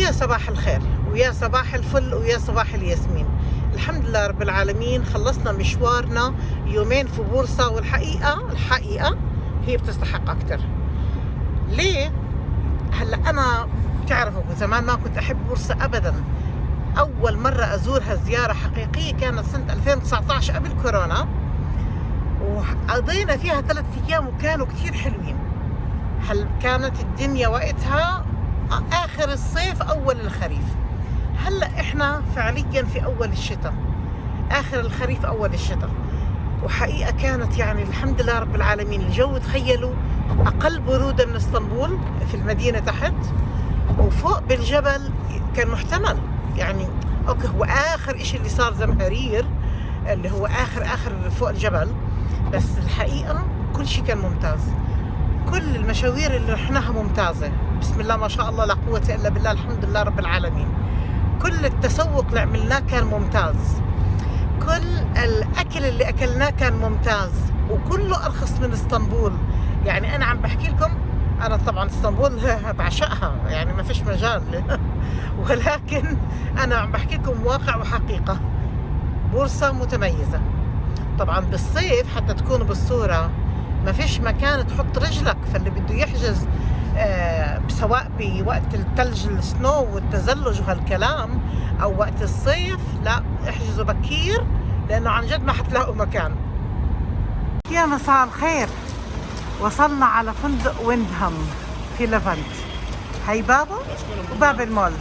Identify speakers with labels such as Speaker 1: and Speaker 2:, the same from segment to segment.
Speaker 1: ويا صباح الخير ويا صباح الفل ويا صباح الياسمين. الحمد لله رب العالمين، خلصنا مشوارنا يومين في بورصة، والحقيقة هي بتستحق أكتر. ليه؟ هلا أنا بتعرفوا زمان ما كنت أحب بورصة أبدا. أول مرة أزورها زيارة حقيقية كانت سنة 2019 قبل كورونا، وقضينا فيها 3 أيام وكانوا كتير حلوين. هل كانت الدنيا وقتها آخر الصيف أول الخريف. هلا إحنا فعليا في أول الشتاء، آخر الخريف أول الشتاء، وحقيقة كانت يعني الحمد لله رب العالمين. الجو تخيلوا أقل برودة من اسطنبول في المدينة تحت، وفوق بالجبل كان محتمل يعني. أوكي، هو آخر إشي اللي صار زمهرير اللي هو آخر فوق الجبل، بس الحقيقة كل شيء كان ممتاز. كل المشاوير اللي رحناها ممتازة، بسم الله ما شاء الله لا قوة إلا بالله، الحمد لله رب العالمين. كل التسوق اللي عملناه كان ممتاز، كل الأكل اللي أكلناه كان ممتاز، وكله أرخص من اسطنبول. يعني أنا عم بحكي لكم، أنا طبعا اسطنبول بعشقها يعني ما فيش مجال ولكن أنا عم بحكي لكم واقع وحقيقة. بورصة متميزة طبعا. بالصيف حتى تكونوا بالصورة ما فيش مكان تحط رجلك، فاللي بده يحجز سواء بوقت الثلج السنو والتزلج وهالكلام او وقت الصيف، لا احجزوا بكير لانه عن جد ما حتلاقوا مكان. يا مساء الخير، وصلنا على فندق ويندهام في ليفانت. هي بابه وباب المول.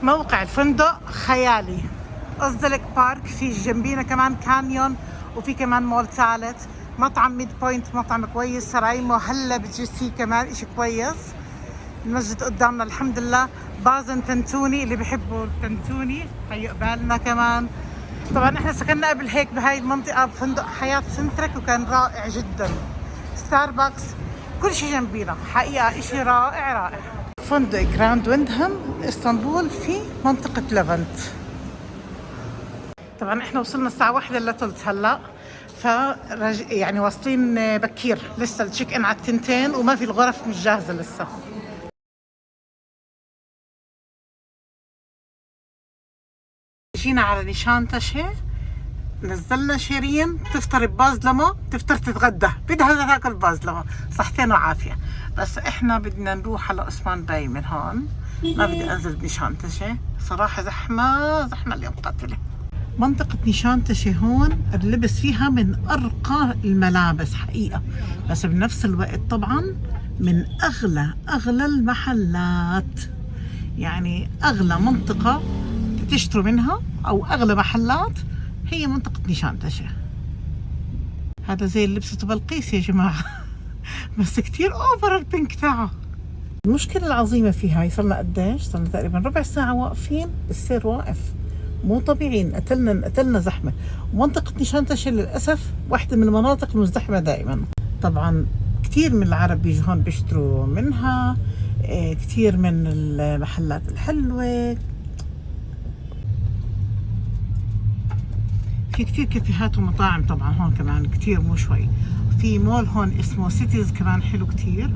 Speaker 1: موقع الفندق خيالي، أوزدلك بارك، في جنبينا كمان كانيون، وفي كمان مول ثالث، مطعم ميد بوينت مطعم كويس، سراي مهلا بجيسي كمان اشي كويس. المسجد قدامنا الحمد لله. بازن تنتوني، اللي بيحبوا التنتوني هي قبالنا كمان. طبعا احنا سكننا قبل هيك بهاي المنطقة بفندق حياة سنترك وكان رائع جدا. ستاربكس كل شيء جنبينا، حقيقة اشي رائع رائع. فندق جراند ويندهام اسطنبول في منطقة ليفانت. طبعا احنا وصلنا الساعة 1 الا ثلث هلا، يعني واصلين بكير، لسه التشيك ان على 2 وما في الغرف مش جاهزة لسه. جينا على نيشانتاشي، نزلنا شيرين تفطر ببازلمة، تفطر تتغدى، بدها تاكل بازلمة، صحتين وعافية. بس احنا بدنا نروح على عثمان باي من هون، ما بدي انزل بنيشانتاشي صراحة، زحمة اليوم قاتلة. منطقة نيشانتاشي هون اللبس فيها من أرقى الملابس حقيقة، بس بنفس الوقت طبعا من أغلى المحلات. يعني أغلى منطقة تشتروا منها أو أغلى محلات هي منطقة نيشانتاشي. هذا زي اللي لبسته بلقيس يا جماعة بس كتير أوفر البينك تاعه. المشكلة العظيمة فيها، هي صرنا قديش؟ صرنا تقريبا ربع ساعة واقفين، السير واقف مو طبيعيين، قتلنا زحمة. ومنطقة نيشانتاشي للأسف واحدة من المناطق المزدحمة دائما. طبعا كثير من العرب بيجوا هون بيشتروا منها، كثير من المحلات الحلوة، في كثير كافيهات ومطاعم طبعا هون كمان كثير مو شوي. في مول هون اسمه سيتيز كمان حلو كثير.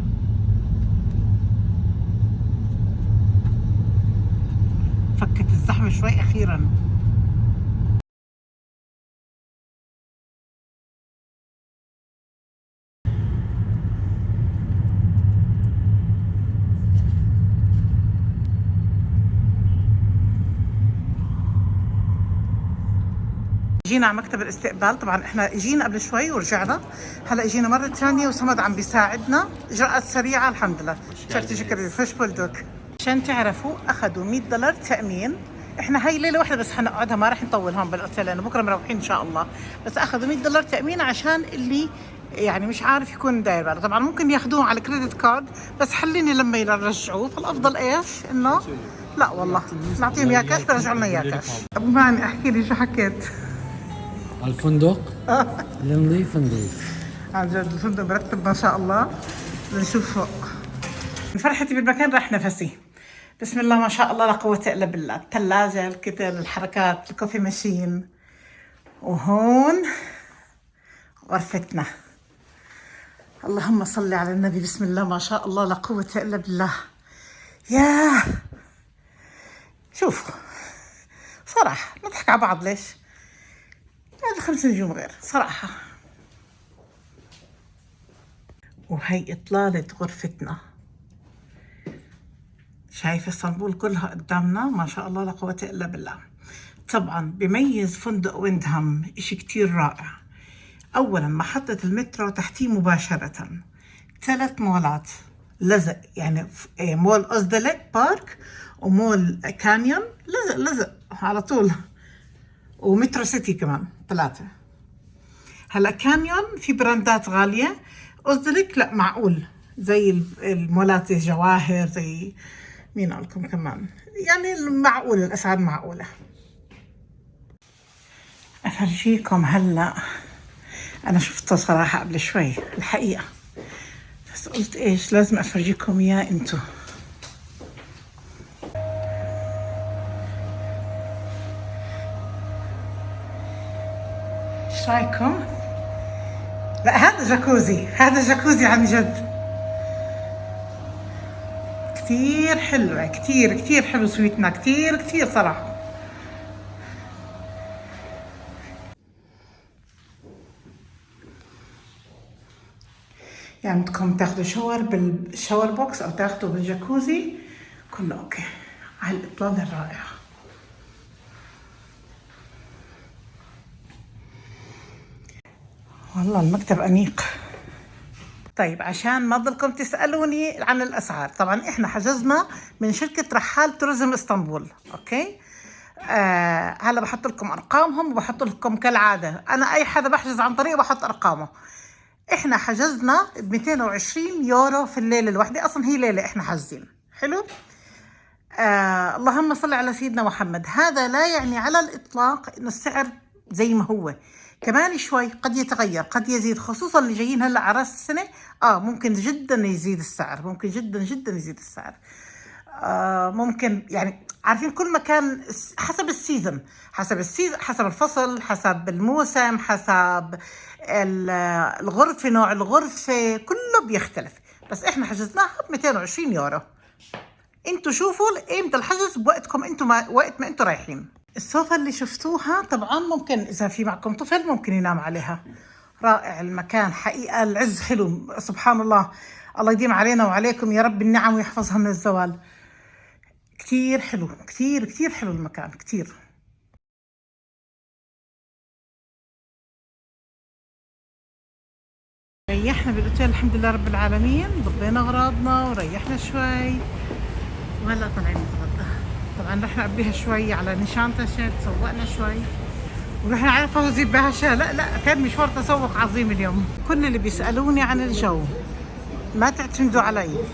Speaker 1: فكت الزحمة شوي أخيرا. جينا على مكتب الاستقبال، طبعا احنا جينا قبل شوي ورجعنا، هلا جينا مرة ثانية وصمد عم بيساعدنا، اجراءات سريعة الحمد لله. شكرا فش بولدوك. عشان تعرفوا اخذوا $100 تأمين. احنا هاي ليلة واحدة بس حنقعدها، ما راح نطول هون بالاوتيل لانه بكره مروحين ان شاء الله، بس اخذوا $100 تأمين عشان اللي يعني مش عارف يكون داير باله. طبعا ممكن ياخذوه على كريدت كارد، بس خليني لما يرجعوه، فالافضل ايش انه لا والله نعطيهم اياه كاش، برجعوا لنا اياه كاش. ابو ماني احكي لي شو حكيت.
Speaker 2: الفندق نظيف
Speaker 1: عن جد الفندق مرتب ما شاء الله. نشوف فوق. من فرحتي بالمكان راح نفسي. بسم الله ما شاء الله لا قوة إلا بالله. الثلاجة، الكتل، الحركات، الكوفي ماشين، وهون غرفتنا. اللهم صل على النبي. بسم الله ما شاء الله لا قوة إلا بالله. ياه شوفوا صراحة نضحك على بعض ليش؟ هذا 5 نجوم غير صراحة. وهي إطلالة غرفتنا، شايف اسطنبول كلها قدامنا ما شاء الله لا قوة إلا بالله. طبعا بميز فندق ويندهام إشي كتير رائع. أولا محطة المترو تحتيه مباشرة، 3 مولات لزق، يعني مول أوزدلك بارك ومول كانيون لزق لزق على طول، ومترو سيتي كمان 3. هلا كانيون في براندات غالية، أوزدلك لا معقول زي المولات زي الجواهر زي مين قالكم كمان، يعني معقول الأسعار معقولة. أفرجيكم هلا، أنا شفته صراحة قبل شوي الحقيقة، بس قلت إيش لازم أفرجيكم إياه أنتو. إيش رأيكم؟ لا هذا جاكوزي، هذا جاكوزي عن جد كتير حلوة، كتير كتير حلو سويتنا، كتير كتير صراحة. يعني بدكم تاخذوا شاور بالشاور بوكس او تاخذوا بالجاكوزي كله اوكي. على الاطلالة الرائعة. والله المكتب انيق. طيب عشان ما تضلكم تسألوني عن الأسعار، طبعا إحنا حجزنا من شركة رحال توريزم اسطنبول، أوكي؟ هلا بحط لكم أرقامهم وبحط لكم كالعادة، أنا أي حدا بحجز عن طريقه بحط أرقامه. إحنا حجزنا ب 220 يورو في الليلة الواحدة، أصلا هي ليلة إحنا حاجزين، حلو؟ اللهم صل على سيدنا محمد. هذا لا يعني على الإطلاق إنه السعر زي ما هو، كمان شوي قد يتغير قد يزيد، خصوصا اللي جايين هلا على راس السنه. ممكن جدا يزيد السعر، ممكن جدا جدا يزيد السعر. ممكن يعني عارفين كل مكان حسب السيزن، حسب الفصل، حسب الموسم، حسب الغرفه، نوع الغرفه كله بيختلف. بس احنا حجزناها ب 220 يورو. انتوا شوفوا امتى الحجز بوقتكم انتوا، وقت ما انتوا رايحين. السوفا اللي شفتوها طبعا ممكن اذا في معكم طفل ممكن ينام عليها. رائع المكان حقيقة، العز حلو سبحان الله. الله يديم علينا وعليكم يا رب النعم ويحفظها من الزوال. كتير حلو، كتير كتير حلو المكان كتير. ريحنا بالاوتيل الحمد لله رب العالمين، ضبينا اغراضنا وريحنا شوي وهلا طالعين نتغدى. طبعا رحنا قبلها شوي على نشان تشت، سوقنا شوي ورحنا على فوزي باشا. لا كان مشوار تسوق عظيم اليوم. كل اللي بيسألوني عن الجو ما تعتمدوا علي،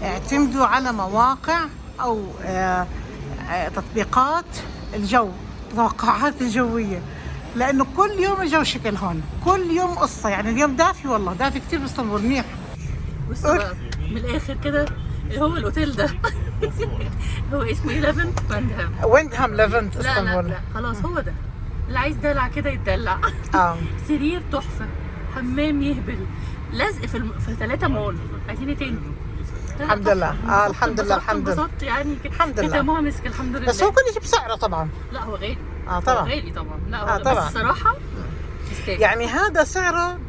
Speaker 1: اعتمدوا على مواقع او تطبيقات الجو، توقعات الجوية، لانه كل يوم الجو شكل هون، كل يوم قصة. يعني اليوم دافي، والله دافي كتير باسطنبول منيح.
Speaker 3: بصوا بقى من الاخر كده، هو الاوتيل ده هو اسمه ايه؟ ليفنت
Speaker 1: ويندهام ليفنت اسطنبول.
Speaker 3: لا خلاص هو ده اللي عايز دلع كده يتدلع. سرير تحفه، حمام يهبل، لزق في 3 مول. عايزين ايه تاني؟
Speaker 1: الحمد لله. الحمد لله الحمد لله
Speaker 3: يعني
Speaker 1: الحمد لله.
Speaker 3: انت مسك الحمد لله.
Speaker 1: بس هو كل شيء بسعره طبعا.
Speaker 3: لا هو غالي.
Speaker 1: طبعا
Speaker 3: هو غالي طبعا. لا هو
Speaker 1: طبعا.
Speaker 3: بس الصراحه يستاهل.
Speaker 1: يعني هذا سعره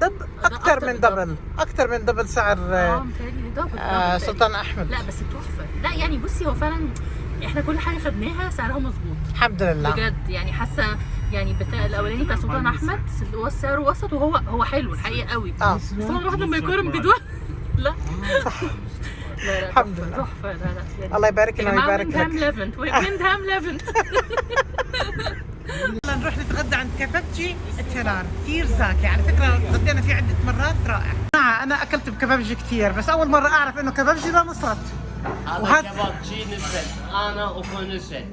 Speaker 1: اكثر من دبل، اكثر من دبل سعر
Speaker 3: متهيألي دبل
Speaker 1: سلطان احمد.
Speaker 3: لا بس تحفه. لا يعني بصي هو فعلا احنا كل حاجه خدناها سعرها مظبوط
Speaker 1: الحمد لله
Speaker 3: بجد. يعني حاسه يعني بتاع الاولاني بتاع سلطان احمد هو السعر وسط، وهو حلو الحقيقه قوي. بس هو الواحد لما يقارن بدول لا
Speaker 1: صح.
Speaker 3: لا
Speaker 1: الحمد لله
Speaker 3: تحفه. لا يعني
Speaker 1: الله يبارك لنا ويبارك لك.
Speaker 3: ويندهام ليفنت.
Speaker 1: نروح نتغدى عند كبابجي الترار، كثير زاكي على فكره، غدينا فيه عده مرات رائع. انا اكلت بكبابجي كثير، بس اول مره اعرف انه كبابجي لنصرت.
Speaker 4: هذا كبابجي نصرت، انا اخو نصرت،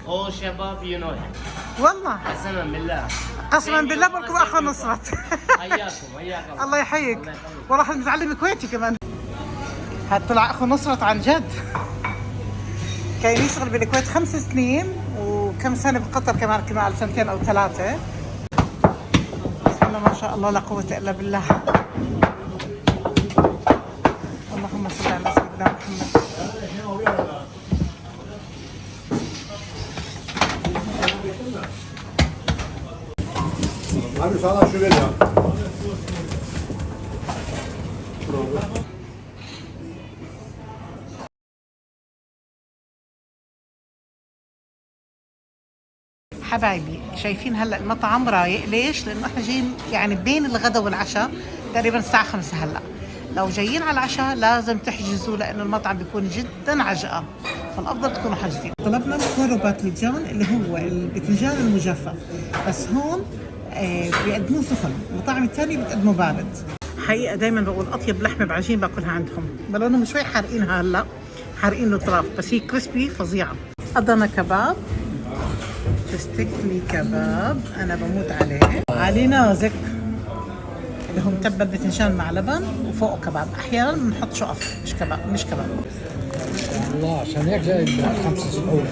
Speaker 4: هو شباب ينوح.
Speaker 1: والله
Speaker 4: قسما بالله،
Speaker 1: قسما بالله بقولكم اخو نصرت.
Speaker 4: حياكم
Speaker 1: الله يحييك. والله متعلم كويتي كمان. هاد طلع اخو نصرت عن جد. كان يشتغل بالكويت 5 سنين وكم سنه بقطر كمان 2 أو 3. بسم الله ما شاء الله لا قوه الا بالله. اللهم صل على سيدنا محمد.
Speaker 5: Abi sana şu ver ya.
Speaker 1: حبايبي شايفين هلا المطعم رايق، ليش؟ لانه احنا جايين يعني بين الغداء والعشاء تقريبا الساعه 5 هلا. لو جايين على العشاء لازم تحجزوا لانه المطعم بيكون جدا عجقه، فالافضل تكونوا حاجزين. طلبنا الكورو باذنجان اللي هو الباذنجان المجفف، بس هون بيقدموه سخن، المطاعم الثانيه بتقدمه بارد. حقيقه دائما بقول اطيب لحمه بعجين باكلها عندهم، بلونهم شوي حارقينها هلا، حارقين الاطراف، بس هي كريسبي فظيعه. أضنا كباب، تستكلي كباب أنا بموت عليه، عليه نازك اللي هو متبل باذنجان مع لبن وفوقه كباب، أحيانا بنحط شقف مش كباب مش كباب.
Speaker 2: الله عشان هيك جاي 5 سحور.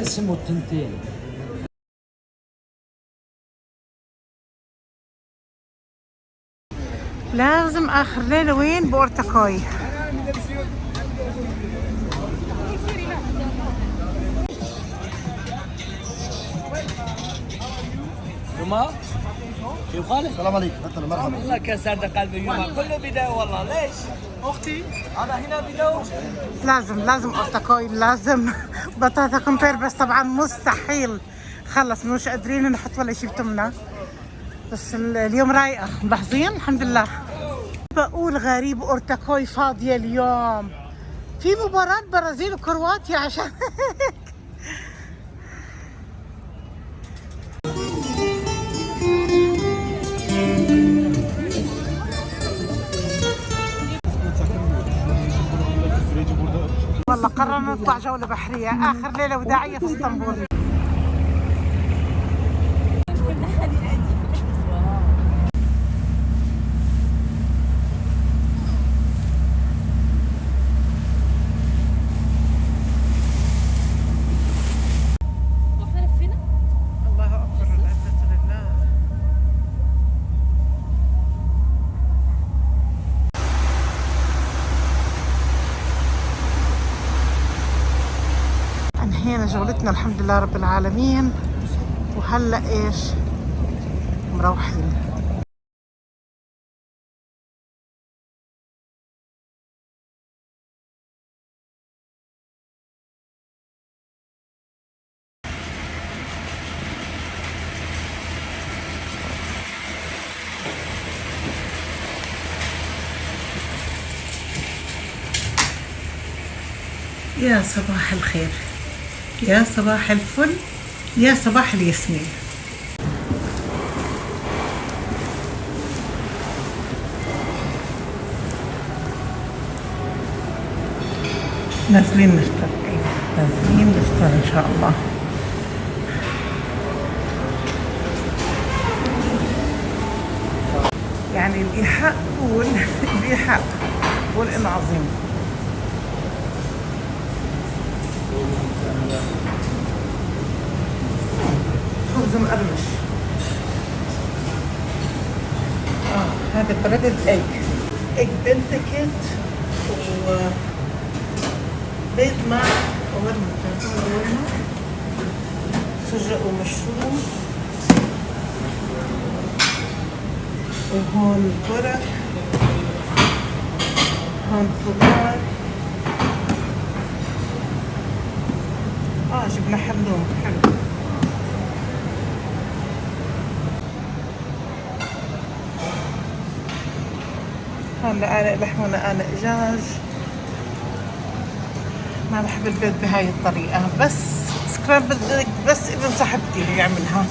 Speaker 2: اسمه التنتين.
Speaker 1: لازم آخر ليلة وين؟ بورتكوي.
Speaker 6: يما كيف حالك؟
Speaker 5: السلام عليكم. تفضل مرحبا.
Speaker 6: الله كسر قلبي يما كله بداية والله. ليش؟ اختي انا هنا بداية.
Speaker 1: لازم أورتكوي، لازم بطاطا كومبير، بس طبعا مستحيل خلص مش قادرين نحط ولا شيء بتمنا، بس اليوم رايقة ملاحظين الحمد لله. بقول غريب أورتكوي فاضية اليوم، في مباراة برازيل وكرواتيا عشان والله قررنا نطلع جولة بحرية آخر ليلة وداعية في اسطنبول. الله أكبر، العزة لله. انهينا جولتنا الحمد لله رب العالمين، وهلا ايش؟ مروحين. يا صباح الخير، يا صباح الفل، يا صباح الياسمين. نازلين نفطر، نازلين نفطر ان شاء الله. يعني الإيحاء بقول الإيحاء بقول إنه عظيم. خبز مقرمش. هذا بريدد ايج بنتكت وبيض مع ورمة، سجق ومشروم، وهون برك، هون خضار، جبنة حلوم حلو. هون نقانق لحمة ونقانق دجاج. ما بحب البيض بهاي الطريقة، بس سكرامبل ايج بس ابن صاحبتي اللي يعملها،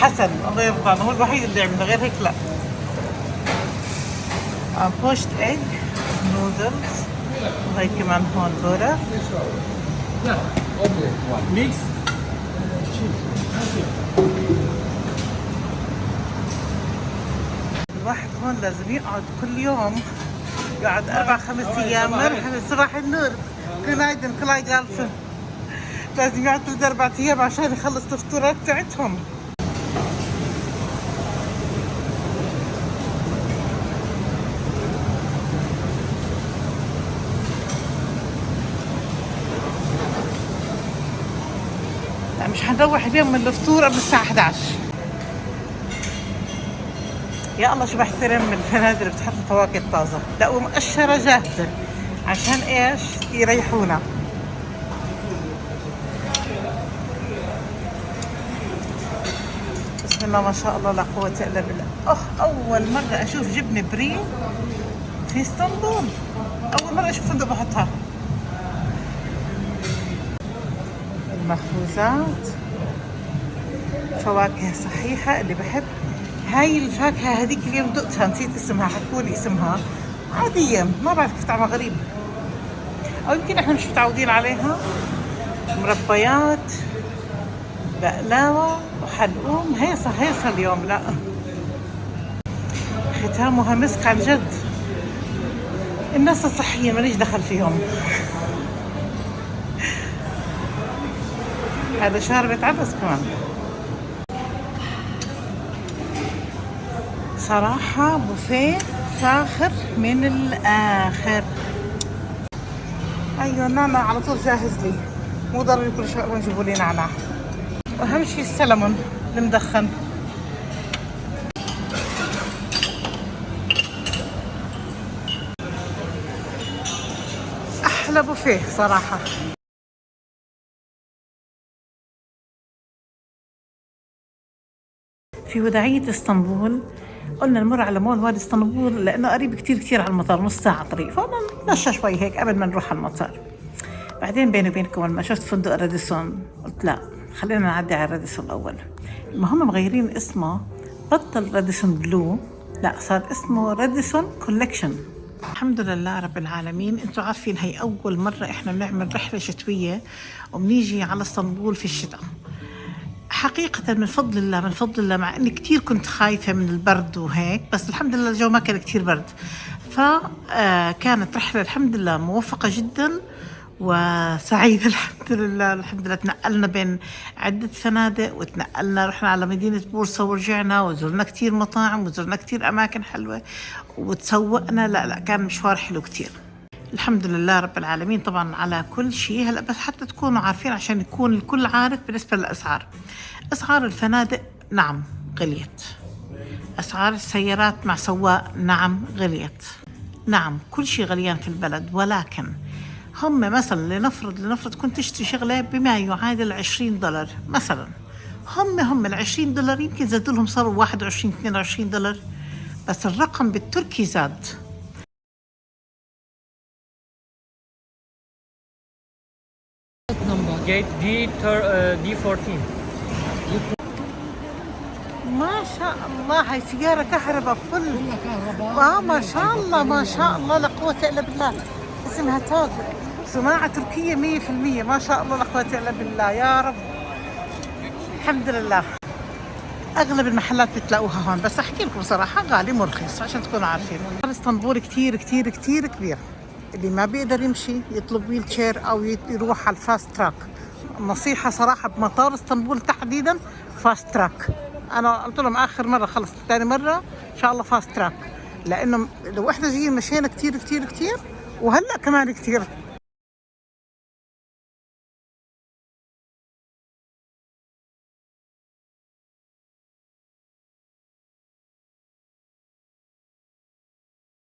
Speaker 1: حسن الله يرضى عنه، هو الوحيد اللي يعملها، غير هيك لا. بوشت ايج نودلز، وهي كمان هون بورة،
Speaker 2: Yeah, omelette one.
Speaker 6: Mix.
Speaker 1: الواحد هون لازم يقعد كل يوم، يقعد 4-5 أيام. مرحبا صباح النور، كنايدن كلاي جالسة. لازم يقعد 3-4 أيام عشان يخلص الفطورات تاعتهم. لا مش حنروح اليوم من الفطور قبل الساعة 11. يا الله شو بحترم من الفنادق اللي بتحط الفواكه الطازة، لا ومقشرة جاهزة عشان ايش؟ يريحونا. بسم الله ما شاء الله لا قوة الا بالله. اول مرة اشوف جبنة بري في اسطنبول، اول مرة اشوف فندق بحطها. المخبوزات، فواكه صحيحة اللي بحب. هاي الفاكهة هذيك اليوم دقتها نسيت اسمها، حكولي اسمها، عادية ما بعرف كيف طعمها غريب، أو يمكن احنا مش متعودين عليها. مربيات، بقلاوة وحلقوم، هيصة اليوم. لا ختامها مسك عن جد. الناس الصحية ماليش دخل فيهم. هذا شاربة عبس كمان. صراحة بوفيه فاخر من الآخر. أيوة النعناع على طول جاهز لي، مو ضروري كل شوي يجيبوا لي نعناع. وأهم شيء السلمون المدخن. أحلى بوفيه صراحة. في وداعية اسطنبول قلنا نمر على مول وادي اسطنبول لأنه قريب كتير على المطار، نص ساعة طريق، فنمشى شوي هيك قبل ما نروح على المطار. بعدين بيني وبينكم لما شفت فندق راديسون قلت لا خلينا نعدي على راديسون الأول. المهم مغيرين اسمه، بطل راديسون بلو، لا صار اسمه راديسون كولكشن. الحمد لله رب العالمين. انتوا عارفين هي أول مرة احنا بنعمل رحلة شتوية وبنيجي على اسطنبول في الشتاء. حقيقة من فضل الله مع اني كتير كنت خايفة من البرد وهيك، بس الحمد لله الجو ما كان كتير برد، فكانت رحلة الحمد لله موفقة جدا وسعيدة. الحمد لله تنقلنا بين عدة فنادق، وتنقلنا رحنا على مدينة بورصة ورجعنا، وزرنا كتير مطاعم وزرنا كتير أماكن حلوة وتسوقنا. لا كان مشوار حلو كتير الحمد لله رب العالمين. طبعا على كل شيء هلا بس حتى تكونوا عارفين عشان يكون الكل عارف. بالنسبة للأسعار، أسعار الفنادق نعم غليت، أسعار السيارات مع سواق نعم غليت، نعم كل شيء غليان في البلد. ولكن هم مثلا لنفرض كنت تشتري شغلة بما يعادل $20 مثلا، هم $20 يمكن زادوا لهم صاروا 21-22 دولار، بس الرقم بالتركي زاد.
Speaker 6: Gate D14.
Speaker 1: ما شاء الله هاي سيارة كهرباء فل. ما شاء الله لا قوة إلا بالله. اسمها توج، صناعة تركية 100%. ما شاء الله لا قوة إلا بالله يا رب. الحمد لله. أغلب المحلات بتلاقوها هون، بس أحكي لكم صراحة غالي مرخص عشان تكونوا عارفين. اسطنبول كتير كبير. اللي ما بيقدر يمشي يطلب ويل تشير أو يروح على الفاست تراك. نصيحة صراحة بمطار اسطنبول تحديدا فاست تراك. أنا قلت لهم آخر مرة خلص، ثاني مرة إن شاء الله فاست تراك، لأنه لو إحنا جايين مشينا كتير وهلأ كمان كتير